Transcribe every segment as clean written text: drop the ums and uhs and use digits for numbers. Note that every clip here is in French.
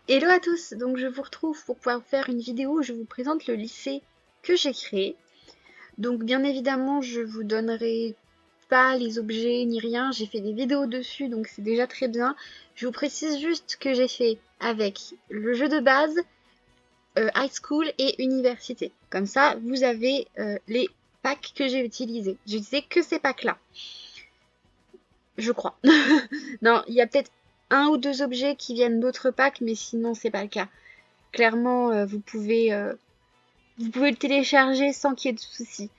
Hello à tous, donc je vous retrouve pour pouvoir faire une vidéo où je vous présente le lycée que j'ai créé. Donc bien évidemment je vous donnerai pas les objets ni rien, j'ai fait des vidéos dessus donc c'est déjà très bien. Je vous précise juste que j'ai fait avec le jeu de base, high school et université. Comme ça vous avez les packs que j'ai utilisés. J'ai utilisé que ces packs là, je crois. Non, il y a peut-être un ou deux objets qui viennent d'autres packs mais sinon c'est pas le cas. Clairement, vous pouvez le télécharger sans qu'il y ait de soucis.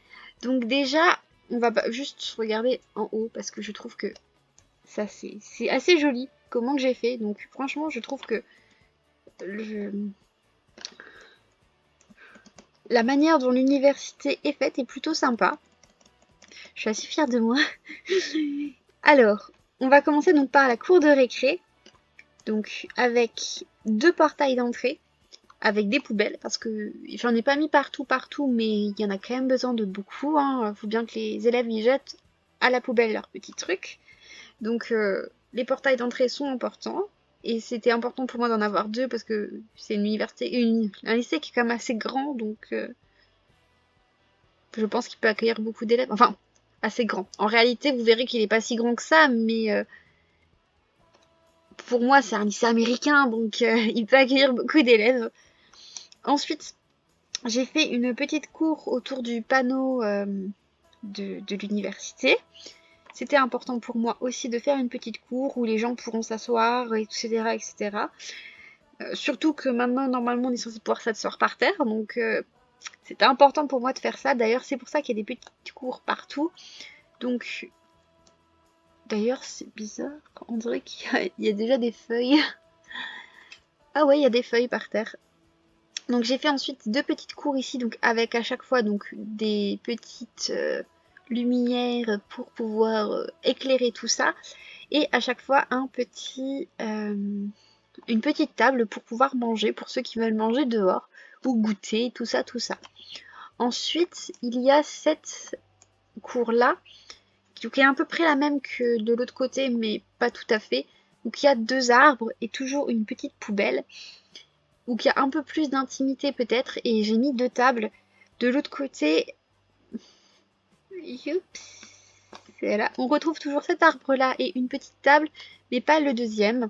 Donc déjà, on va juste regarder en haut parce que je trouve que ça c'est assez joli comment que j'ai fait. Donc franchement, je trouve que le- la manière dont l'université est faite est plutôt sympa. Je suis assez fière de moi. Alors, on va commencer donc par la cour de récré, donc avec deux portails d'entrée, avec des poubelles, parce que j'en ai pas mis partout, mais il y en a quand même besoin de beaucoup, hein. Faut bien que les élèves y jettent à la poubelle leurs petits trucs. Donc les portails d'entrée sont importants, et c'était important pour moi d'en avoir deux, parce que c'est une université, un lycée qui est quand même assez grand, donc je pense qu'il peut accueillir beaucoup d'élèves. Enfin, assez grand. En réalité, vous verrez qu'il est pas si grand que ça, mais pour moi, c'est un lycée américain, donc il peut accueillir beaucoup d'élèves. Ensuite, j'ai fait une petite cour autour du panneau de l'université. C'était important pour moi aussi de faire une petite cour où les gens pourront s'asseoir, etc. etc. Surtout que maintenant, normalement, on est censé pouvoir s'asseoir par terre. Donc, c'était important pour moi de faire ça. D'ailleurs, c'est pour ça qu'il y a des petites cours partout. Donc, d'ailleurs, c'est bizarre. On dirait qu'il y a déjà des feuilles. Ah ouais, il y a des feuilles par terre. Donc j'ai fait ensuite deux petites cours ici, donc avec à chaque fois donc des petites lumières pour pouvoir éclairer tout ça, et à chaque fois une petite table pour pouvoir manger, pour ceux qui veulent manger dehors, ou goûter, tout ça, tout ça. Ensuite, il y a cette cour-là, qui est à peu près la même que de l'autre côté, mais pas tout à fait. Donc il y a deux arbres et toujours une petite poubelle où il y a un peu plus d'intimité peut-être, et j'ai mis deux tables. De l'autre côté, youps, c'est là. On retrouve toujours cet arbre-là et une petite table, mais pas le deuxième.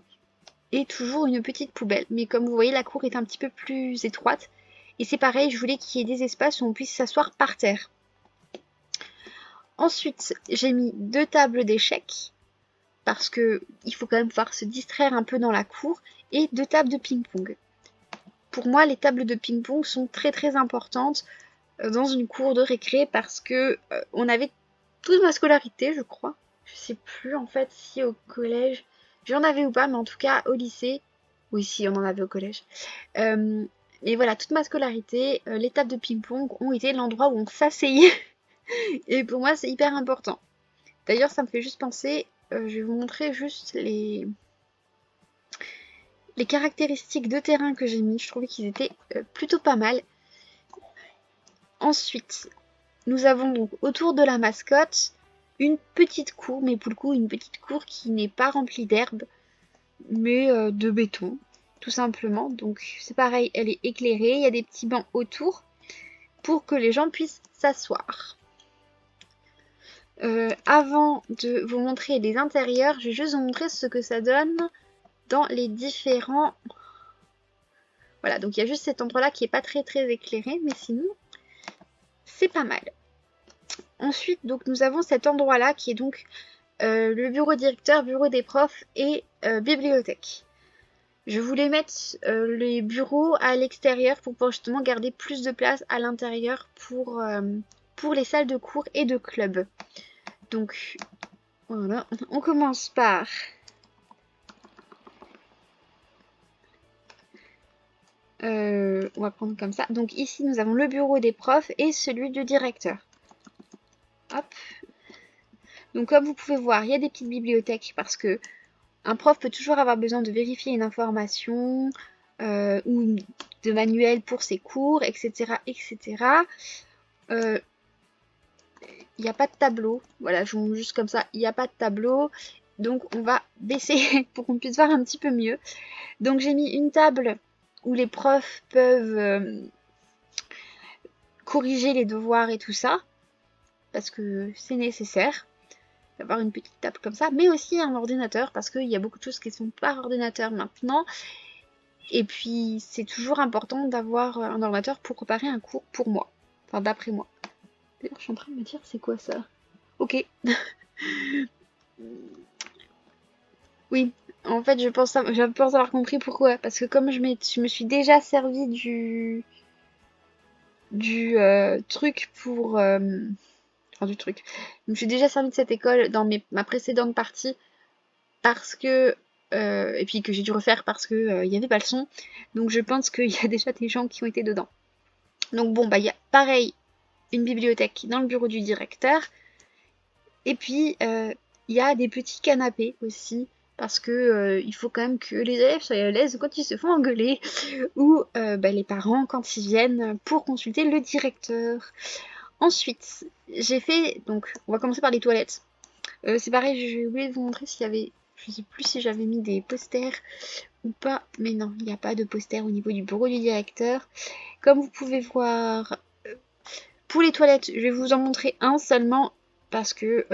Et toujours une petite poubelle. Mais comme vous voyez, la cour est un petit peu plus étroite. Et c'est pareil, je voulais qu'il y ait des espaces où on puisse s'asseoir par terre. Ensuite, j'ai mis deux tables d'échecs, parce que il faut quand même pouvoir se distraire un peu dans la cour, et deux tables de ping-pong. Pour moi, les tables de ping-pong sont très très importantes dans une cour de récré parce que on avait toute ma scolarité, je crois. Je sais plus en fait si au collège j'en avais ou pas, mais en tout cas au lycée, oui, si on en avait au collège. Euh, et voilà, toute ma scolarité, les tables de ping-pong ont été l'endroit où on s'asseyait. Et pour moi, c'est hyper important. D'ailleurs, ça me fait juste penser, je vais vous montrer juste les caractéristiques de terrain que j'ai mis. Je trouvais qu'ils étaient plutôt pas mal. Ensuite, nous avons donc autour de la mascotte une petite cour, mais pour le coup une petite cour qui n'est pas remplie d'herbe, mais de béton, tout simplement. Donc c'est pareil, elle est éclairée, il y a des petits bancs autour pour que les gens puissent s'asseoir. Avant de vous montrer les intérieurs, je vais juste vous montrer ce que ça donne dans les différents... Voilà, donc il y a juste cet endroit-là qui est pas très très éclairé, mais sinon c'est pas mal. Ensuite, donc nous avons cet endroit-là qui est donc le bureau directeur, bureau des profs et bibliothèque. Je voulais mettre les bureaux à l'extérieur pour pouvoir justement garder plus de place à l'intérieur pour les salles de cours et de club. Donc voilà, on commence par on va prendre comme ça. Donc ici nous avons le bureau des profs et celui du directeur. Hop. Donc comme vous pouvez voir, il y a des petites bibliothèques parce que un prof peut toujours avoir besoin de vérifier une information ou de manuels pour ses cours, etc. etc. Il n'y a pas de tableau. Voilà, je vous montre juste comme ça. Il n'y a pas de tableau. Donc on va baisser pour qu'on puisse voir un petit peu mieux. Donc j'ai mis une table où les profs peuvent corriger les devoirs et tout ça, parce que c'est nécessaire d'avoir une petite table comme ça, mais aussi un ordinateur, parce qu'il y a beaucoup de choses qui sont par ordinateur maintenant. Et puis c'est toujours important d'avoir un ordinateur pour préparer un cours pour moi, enfin d'après moi. D'ailleurs je suis en train de me dire c'est quoi ça? Ok. Oui, en fait je pense avoir compris pourquoi, parce que comme je me suis déjà servi du truc pour enfin du truc. Je me suis déjà servi de cette école dans ma précédente partie parce que et puis que j'ai dû refaire parce que il n'y avait pas le son. Donc je pense qu'il y a déjà des gens qui ont été dedans. Donc bon bah il y a pareil une bibliothèque dans le bureau du directeur. Et puis il y a des petits canapés aussi parce que il faut quand même que les élèves soient à l'aise quand ils se font engueuler ou les parents quand ils viennent pour consulter le directeur. Ensuite, j'ai fait, donc on va commencer par les toilettes. C'est pareil, j'ai oublié de vous montrer s'il y avait, je sais plus si j'avais mis des posters ou pas, mais non, il n'y a pas de poster au niveau du bureau du directeur. Comme vous pouvez voir, pour les toilettes, je vais vous en montrer un seulement parce que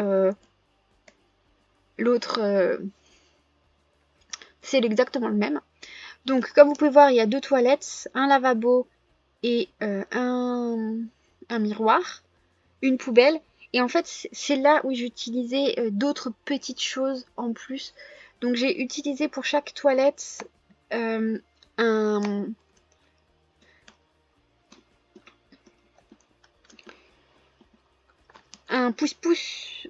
l'autre, c'est exactement le même. Donc comme vous pouvez voir, il y a deux toilettes, un lavabo et un miroir, une poubelle. Et en fait, c'est là où j'utilisais d'autres petites choses en plus. Donc j'ai utilisé pour chaque toilette un, un pouce-pouce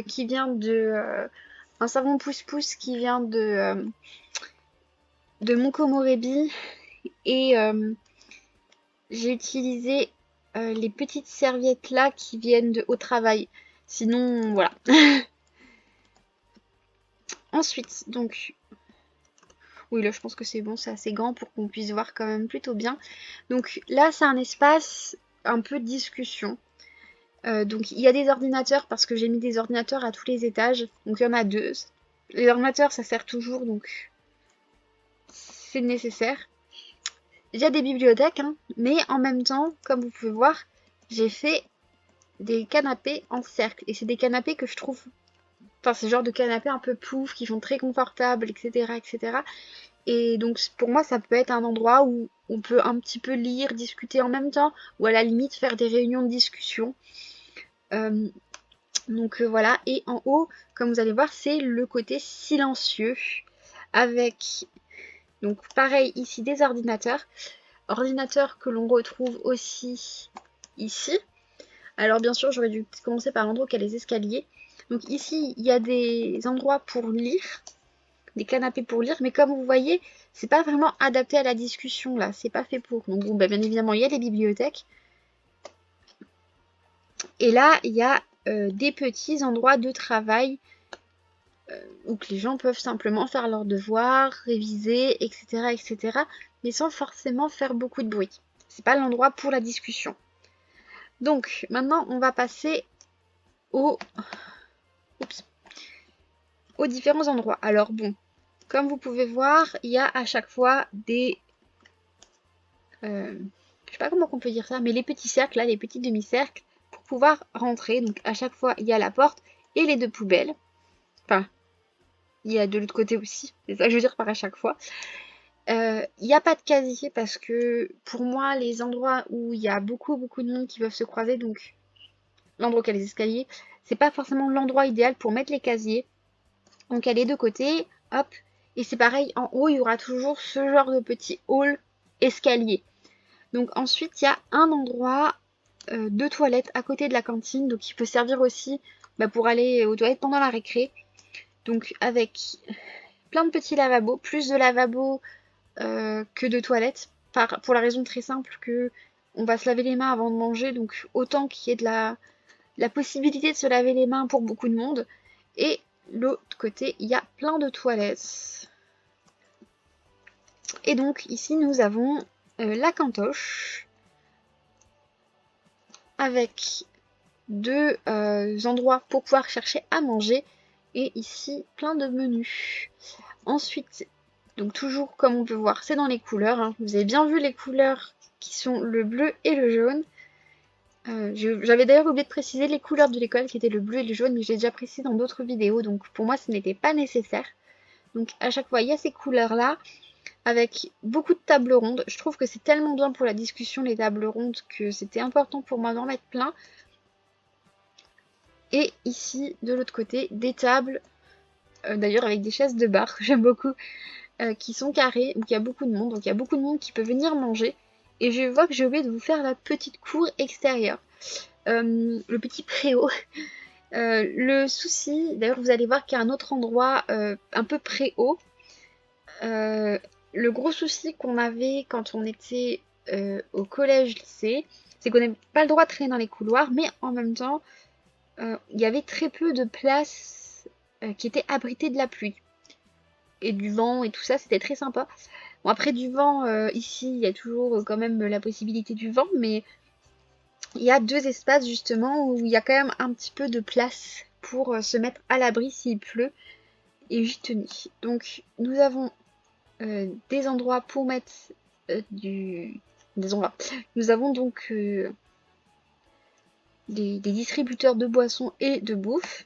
qui vient un savon pouce-pouce qui vient de Monkomorebi. Et j'ai utilisé les petites serviettes là qui viennent de Au Travail. Sinon, voilà. Ensuite, donc, oui, là, je pense que c'est bon, c'est assez grand pour qu'on puisse voir quand même plutôt bien. Donc là, c'est un espace un peu de discussion. Donc il y a des ordinateurs parce que j'ai mis des ordinateurs à tous les étages. Donc il y en a deux. Les ordinateurs, ça sert toujours, donc c'est nécessaire. Il y a des bibliothèques, hein, mais en même temps, comme vous pouvez voir, j'ai fait des canapés en cercle. Et c'est des canapés que je trouve... Enfin, c'est le genre de canapés un peu pouf, qui sont très confortables, etc., etc. Et donc, pour moi, ça peut être un endroit où on peut un petit peu lire, discuter en même temps, ou à la limite faire des réunions de discussion. Donc voilà, et en haut, comme vous allez voir, c'est le côté silencieux, avec, donc pareil, ici des ordinateurs que l'on retrouve aussi ici. Alors bien sûr, j'aurais dû commencer par l'endroit où il y a les escaliers. Donc ici, il y a des endroits pour lire, des canapés pour lire, mais comme vous voyez, c'est pas vraiment adapté à la discussion là, c'est pas fait pour. Donc bon, bah, bien évidemment, il y a les bibliothèques. Et là, il y a des petits endroits de travail où que les gens peuvent simplement faire leurs devoirs, réviser, etc., etc., mais sans forcément faire beaucoup de bruit. C'est pas l'endroit pour la discussion. Donc maintenant, on va passer aux différents endroits. Alors bon, comme vous pouvez voir, il y a à chaque fois des... je sais pas comment on peut dire ça, mais les petits cercles, là, les petits demi-cercles, pour pouvoir rentrer. Donc à chaque fois, il y a la porte et les deux poubelles. Enfin, il y a de l'autre côté aussi, c'est ça que je veux dire par à chaque fois. Il n'y a pas de casier parce que pour moi, les endroits où il y a beaucoup de monde qui peuvent se croiser, donc l'endroit où il y a les escaliers, c'est pas forcément l'endroit idéal pour mettre les casiers. Donc il y a les deux côtés, hop, et c'est pareil, en haut, il y aura toujours ce genre de petit hall escalier. Donc ensuite, il y a un endroit de toilette à côté de la cantine, donc il peut servir aussi pour aller aux toilettes pendant la récré. Donc avec plein de petits lavabos, plus de lavabos que de toilettes, pour la raison très simple que on va se laver les mains avant de manger, donc autant qu'il y ait de la possibilité de se laver les mains pour beaucoup de monde. Et l'autre côté, il y a plein de toilettes. Et donc ici, nous avons la cantoche avec deux endroits pour pouvoir chercher à manger. et ici plein de menus. Ensuite, donc toujours comme on peut voir, c'est dans les couleurs, hein. Vous avez bien vu les couleurs qui sont le bleu et le jaune. J'avais d'ailleurs oublié de préciser les couleurs de l'école qui étaient le bleu et le jaune, mais j'ai déjà précisé dans d'autres vidéos, donc pour moi ce n'était pas nécessaire. Donc à chaque fois il y a ces couleurs là, avec beaucoup de tables rondes. Je trouve que c'est tellement bien pour la discussion les tables rondes que c'était important pour moi d'en mettre plein. Et ici de l'autre côté des tables, d'ailleurs avec des chaises de bar, j'aime beaucoup, qui sont carrées, où il y a beaucoup de monde, donc il y a beaucoup de monde qui peut venir manger. Et je vois que j'ai oublié de vous faire la petite cour extérieure, le petit préau. Le souci, d'ailleurs vous allez voir qu'il y a un autre endroit un peu préau. Le gros souci qu'on avait quand on était au collège-lycée, c'est qu'on n'avait pas le droit de traîner dans les couloirs, mais en même temps, il y avait très peu de places qui étaient abritées de la pluie et du vent et tout ça, c'était très sympa. Bon, après du vent, ici, il y a toujours quand même la possibilité du vent, mais il y a deux espaces justement où il y a quand même un petit peu de place pour se mettre à l'abri s'il pleut et j'y tenais. Donc nous avons des endroits pour mettre des endroits. Nous avons donc des distributeurs de boissons et de bouffe.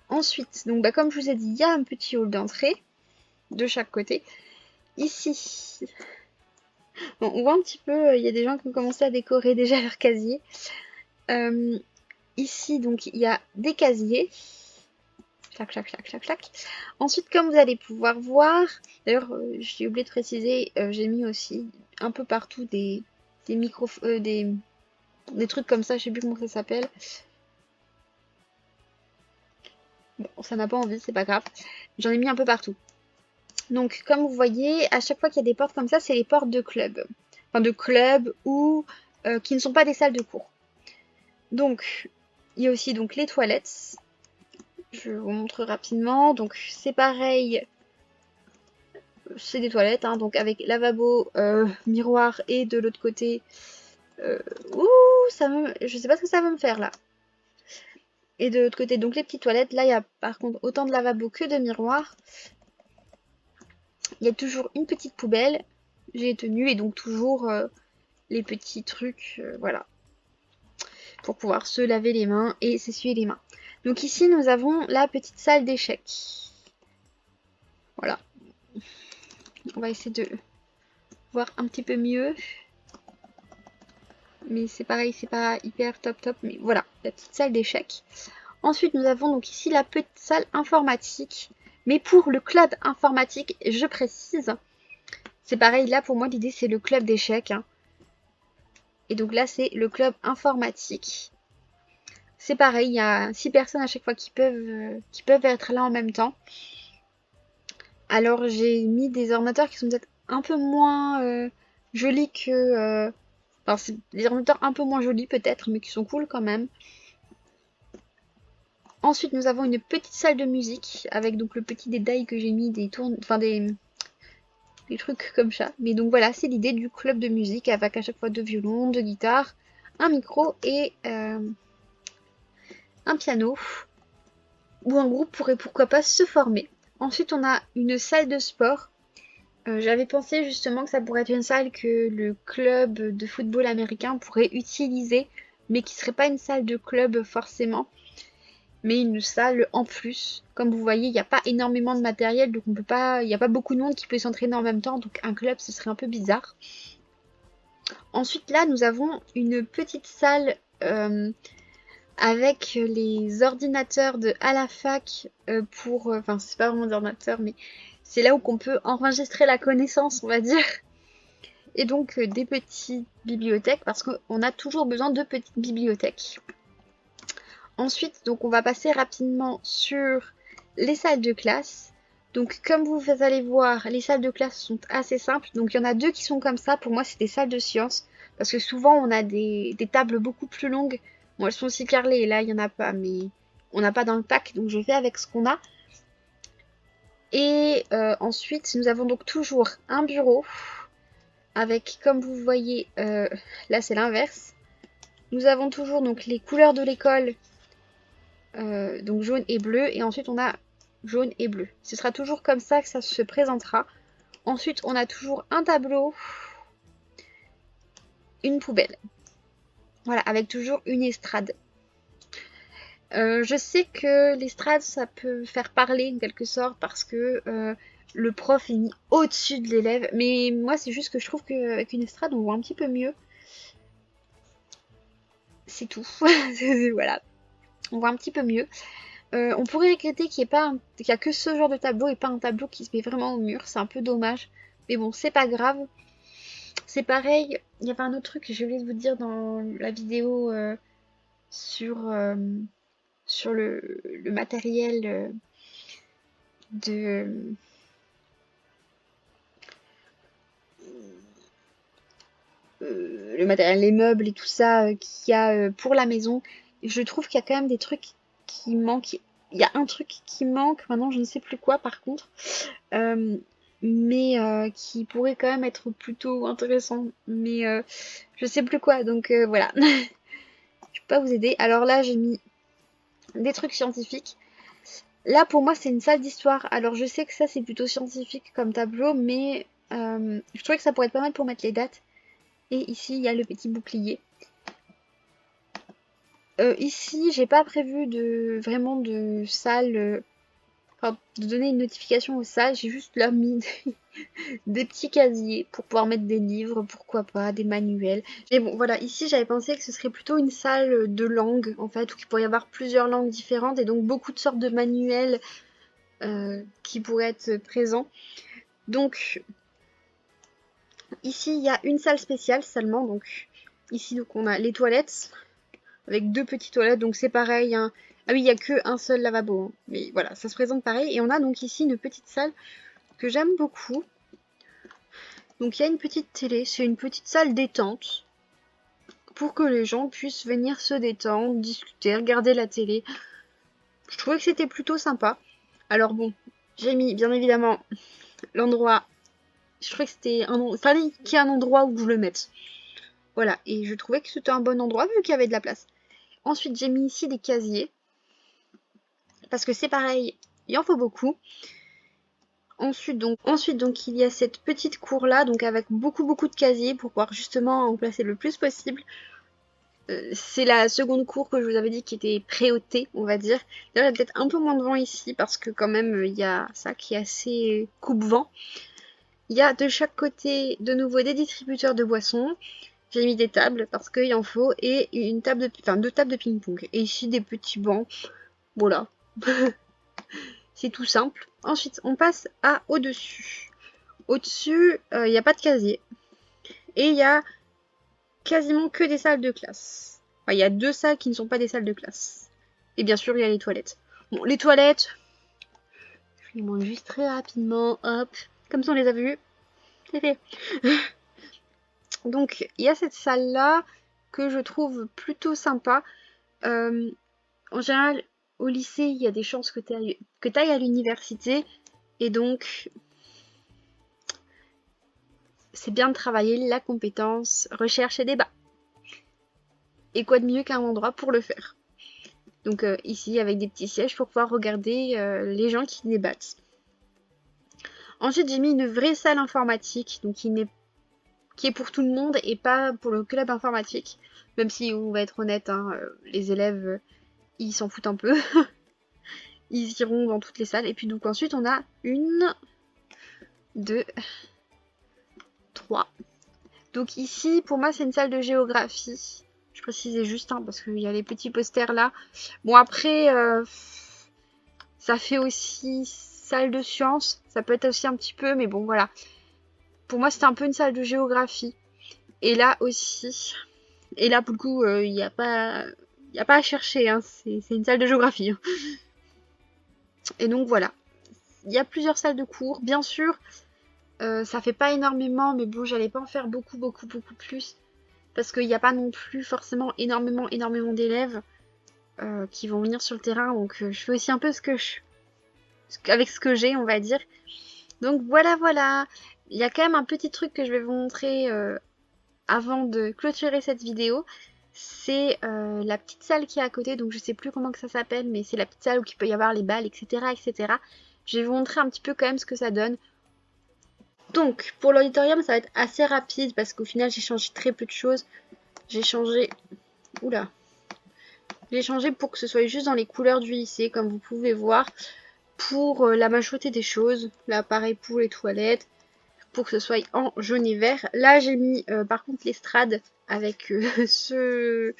Ensuite, donc comme je vous ai dit, il y a un petit hall d'entrée de chaque côté. Ici, bon, on voit un petit peu, il y a des gens qui ont commencé à décorer déjà leur casier. Ici, donc, il y a des casiers. Clac, clac, clac, clac, clac. Ensuite, comme vous allez pouvoir voir, d'ailleurs, j'ai oublié de préciser, j'ai mis aussi un peu partout des micros, des trucs comme ça, je sais plus comment ça s'appelle. Bon, ça n'a pas envie, c'est pas grave. J'en ai mis un peu partout. Donc, comme vous voyez, à chaque fois qu'il y a des portes comme ça, c'est les portes de club. Enfin, de club ou qui ne sont pas des salles de cours. Donc, il y a aussi donc les toilettes. Je vous montre rapidement. Donc, c'est pareil. C'est des toilettes, hein, donc avec lavabo, miroir et de l'autre côté. Ouh, je sais pas ce que ça va me faire là. Et de l'autre côté, donc les petites toilettes. Là, il y a par contre autant de lavabo que de miroirs. Il y a toujours une petite poubelle. J'ai tenu et donc toujours les petits trucs, voilà, pour pouvoir se laver les mains et s'essuyer les mains. Donc ici, nous avons la petite salle d'échecs. Voilà. On va essayer de voir un petit peu mieux. Mais c'est pareil, c'est pas hyper top, mais voilà, la petite salle d'échecs. Ensuite, nous avons donc ici la petite salle informatique. Mais pour le club informatique, je précise, c'est pareil, là pour moi l'idée c'est le club d'échecs. Hein. Et donc là c'est le club informatique. C'est pareil, il y a 6 personnes à chaque fois qui peuvent être là en même temps. Alors j'ai mis des ordinateurs qui sont peut-être un peu moins jolis que... enfin c'est des ordinateurs un peu moins jolis peut-être, mais qui sont cool quand même. Ensuite, nous avons une petite salle de musique avec donc le petit détail que j'ai mis des trucs comme ça. Mais donc voilà, c'est l'idée du club de musique avec à chaque fois 2 violons, 2 guitares, un micro et un piano où un groupe pourrait pourquoi pas se former. Ensuite, on a une salle de sport. J'avais pensé justement que ça pourrait être une salle que le club de football américain pourrait utiliser, mais qui serait pas une salle de club forcément. Mais une salle en plus. Comme vous voyez, il n'y a pas énormément de matériel, donc on peut pas, il n'y a pas beaucoup de monde qui peut s'entraîner en même temps, donc un club ce serait un peu bizarre. Ensuite là, nous avons une petite salle avec les ordinateurs à la fac pour, enfin c'est pas vraiment des ordinateurs, mais c'est là où on peut enregistrer la connaissance, on va dire. Et donc des petites bibliothèques, parce qu'on a toujours besoin de petites bibliothèques. Ensuite, donc on va passer rapidement sur les salles de classe. Donc comme vous allez voir, les salles de classe sont assez simples. Donc il y en a 2 qui sont comme ça. Pour moi, c'est des salles de sciences. Parce que souvent, on a des tables beaucoup plus longues. Bon, elles sont aussi carrelées. Et là, il n'y en a pas. Mais on n'a pas dans le pack. Donc je fais avec ce qu'on a. Et ensuite, nous avons donc toujours un bureau. Avec, comme vous voyez, là c'est l'inverse. Nous avons toujours donc les couleurs de l'école. Donc jaune et bleu. Et ensuite on a jaune et bleu. Ce sera toujours comme ça que ça se présentera. Ensuite on a toujours un tableau, une poubelle. Voilà, avec toujours une estrade. Je sais que l'estrade, ça peut faire parler en quelque sorte parce que le prof est mis au-dessus de l'élève. Mais moi, c'est juste que je trouve qu'avec une estrade, on voit un petit peu mieux. C'est tout. Voilà, on voit un petit peu mieux. On pourrait regretter qu'il n'y a que ce genre de tableau et pas un tableau qui se met vraiment au mur. C'est un peu dommage. Mais bon, c'est pas grave. C'est pareil. Il y avait un autre truc que j'ai oublié de vous dire dans la vidéo sur, sur le matériel de le matériel, les meubles et tout ça qu'il y a pour la maison. Je trouve qu'il y a quand même des trucs qui manquent. Il y a un truc qui manque, maintenant je ne sais plus quoi par contre, euh, mais qui pourrait quand même être plutôt intéressant. Mais je sais plus quoi, donc voilà. Je peux pas vous aider. Alors là, j'ai mis des trucs scientifiques. Là, pour moi, c'est une salle d'histoire. Alors, je sais que ça, c'est plutôt scientifique comme tableau, mais je trouvais que ça pourrait être pas mal pour mettre les dates. Et ici, il y a le petit bouclier. Ici, j'ai pas prévu vraiment de salle, enfin, de donner une notification aux salles. J'ai juste là mis des petits casiers pour pouvoir mettre des livres, pourquoi pas, des manuels. Mais bon, voilà, ici, j'avais pensé que ce serait plutôt une salle de langue, en fait, où il pourrait y avoir plusieurs langues différentes et donc beaucoup de sortes de manuels qui pourraient être présents. Donc, ici, il y a une salle spéciale seulement. Donc, ici, donc, on a les toilettes avec deux petites toilettes. Donc, c'est pareil. Hein. Ah oui, il n'y a qu'un seul lavabo. Hein. Mais voilà, ça se présente pareil. Et on a donc ici une petite salle que j'aime beaucoup. Donc, il y a une petite télé. C'est une petite salle détente pour que les gens puissent venir se détendre, discuter, regarder la télé. Je trouvais que c'était plutôt sympa. Alors bon, j'ai mis bien évidemment l'endroit. Je trouvais que c'était fallait qu'il y ait un endroit où je le mette. Voilà, et je trouvais que c'était un bon endroit vu qu'il y avait de la place. Ensuite, j'ai mis ici des casiers. Parce que c'est pareil, il en faut beaucoup. Ensuite donc, il y a cette petite cour là, donc avec beaucoup de casiers pour pouvoir justement en placer le plus possible. C'est la seconde cour que je vous avais dit qui était préhotée, on va dire. D'ailleurs, il y a peut-être un peu moins de vent ici parce que quand même, il y a ça qui est assez coupe-vent. Il y a de chaque côté de nouveau des distributeurs de boissons. J'ai mis des tables parce qu'il en faut et une table deux tables de ping-pong. Et ici des petits bancs. Voilà. C'est tout simple. Ensuite, on passe à au-dessus. Au-dessus, il n'y a pas de casier. Et il y a quasiment que des salles de classe. Enfin, il y a deux salles qui ne sont pas des salles de classe. Et bien sûr, il y a les toilettes. Bon, les toilettes, je les montre juste très rapidement. Hop. Comme ça, on les a vues. C'est fait. Donc, il y a cette salle-là que je trouve plutôt sympa. En général, au lycée, il y a des chances que tu ailles à l'université. Et donc, c'est bien de travailler la compétence recherche et débat. Et quoi de mieux qu'un endroit pour le faire. Donc ici, avec des petits sièges pour pouvoir regarder les gens qui débattent. Ensuite, j'ai mis une vraie salle informatique, donc qui est pour tout le monde et pas pour le club informatique. Même si, on va être honnête, hein, les élèves, ils s'en foutent un peu. Ils iront dans toutes les salles. Et puis donc ensuite, on a 1, 2, 3. Donc ici, pour moi, c'est une salle de géographie. Je précisais juste, hein, parce qu'il y a les petits posters là. Bon, après, ça fait aussi salle de sciences. Ça peut être aussi un petit peu, mais bon, voilà. Pour moi, c'était un peu une salle de géographie. Et là aussi. Et là, pour le coup, il n'y a pas à chercher. Hein. C'est une salle de géographie. Hein. Et donc, voilà. Il y a plusieurs salles de cours. Bien sûr, ça fait pas énormément, mais bon, j'allais pas en faire beaucoup plus. Parce qu'il n'y a pas non plus forcément énormément d'élèves qui vont venir sur le terrain. Donc, je fais aussi un peu avec ce que j'ai, on va dire. Donc, voilà. Il y a quand même un petit truc que je vais vous montrer avant de clôturer cette vidéo. c'est la petite salle qui est à côté, donc je sais plus comment que ça s'appelle, mais c'est la petite salle où il peut y avoir les balles, etc., etc. Je vais vous montrer un petit peu quand même ce que ça donne. Donc, pour l'auditorium, ça va être assez rapide parce qu'au final, j'ai changé très peu de choses. J'ai changé... Oula. J'ai changé pour que ce soit juste dans les couleurs du lycée, comme vous pouvez voir. Pour la majorité des choses, là, pareil pour les toilettes, pour que ce soit en jaune et vert. Là, j'ai mis par contre l'estrade avec ce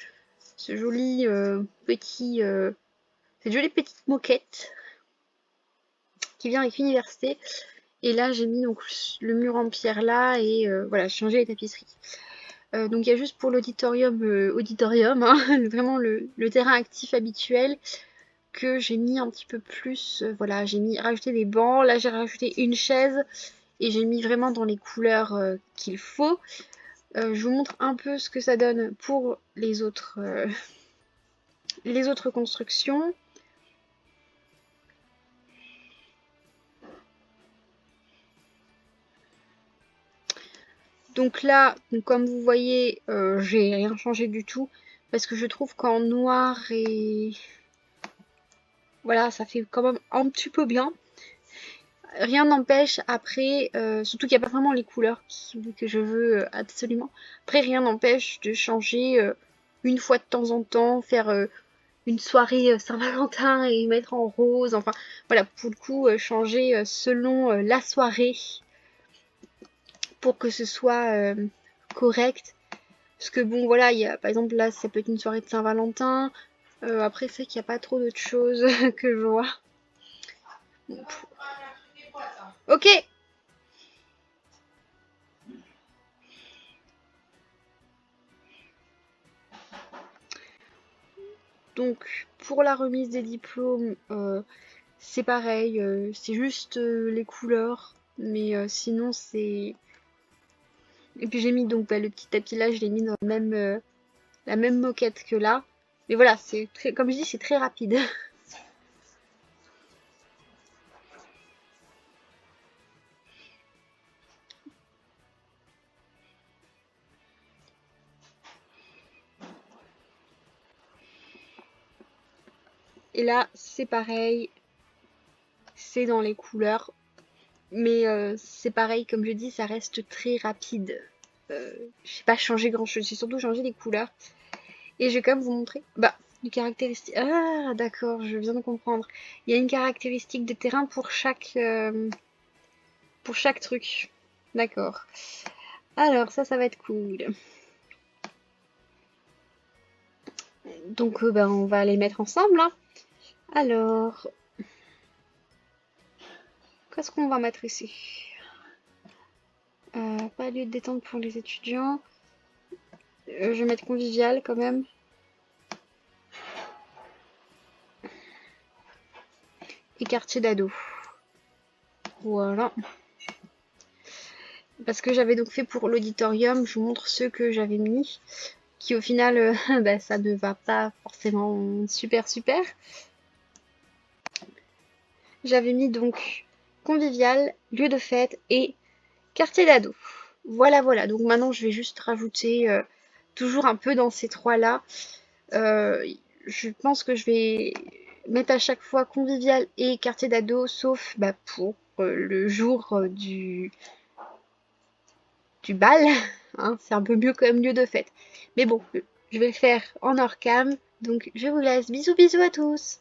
joli petit... cette jolie petite moquette qui vient avec l'université. Et là, j'ai mis donc le mur en pierre là et voilà, j'ai changé les tapisseries. Donc il y a juste pour l'auditorium, hein, vraiment le terrain actif habituel que j'ai mis un petit peu plus. Voilà, j'ai mis rajouté des bancs. Là, j'ai rajouté une chaise et j'ai mis vraiment dans les couleurs qu'il faut. Je vous montre un peu ce que ça donne pour les autres constructions. Donc là, comme vous voyez, j'ai rien changé du tout parce que je trouve qu'en noir et voilà, ça fait quand même un petit peu bien. Rien n'empêche après, surtout qu'il n'y a pas vraiment les couleurs que je veux absolument. Après, rien n'empêche de changer une fois de temps en temps, faire une soirée Saint-Valentin et mettre en rose. Enfin, voilà, pour le coup, changer selon la soirée pour que ce soit correct. Parce que bon, voilà, il y a, par exemple, là, ça peut être une soirée de Saint-Valentin. Après, c'est qu'il n'y a pas trop d'autres choses que je vois. Bon, ok. Donc, pour la remise des diplômes, c'est pareil. C'est juste les couleurs. Mais sinon, c'est... Et puis j'ai mis donc le petit tapis là, je l'ai mis dans la même moquette que là. Mais voilà, c'est très, comme je dis, c'est très rapide. Et là, c'est pareil, c'est dans les couleurs. Mais c'est pareil, comme je dis, ça reste très rapide. J'ai pas changé grand chose, j'ai surtout changé les couleurs. Et je vais quand même vous montrer les caractéristiques. Ah, d'accord, je viens de comprendre. Il y a une caractéristique de terrain pour chaque truc. D'accord. Alors, ça va être cool. Donc, on va les mettre ensemble, hein. Alors, qu'est-ce qu'on va mettre ici? Pas lieu de détente pour les étudiants. Je vais mettre convivial quand même. Et quartier d'ado. Voilà. Parce que j'avais donc fait pour l'auditorium, je vous montre ceux que j'avais mis. Qui au final, ça ne va pas forcément super super. J'avais mis donc convivial, lieu de fête et quartier d'ado. Voilà, voilà. Donc maintenant, je vais juste rajouter toujours un peu dans ces trois-là. Je pense que je vais mettre à chaque fois convivial et quartier d'ado, sauf pour le jour du bal. Hein, c'est un peu mieux quand même lieu de fête. Mais bon, je vais le faire en hors cam. Donc je vous laisse. Bisous bisous à tous.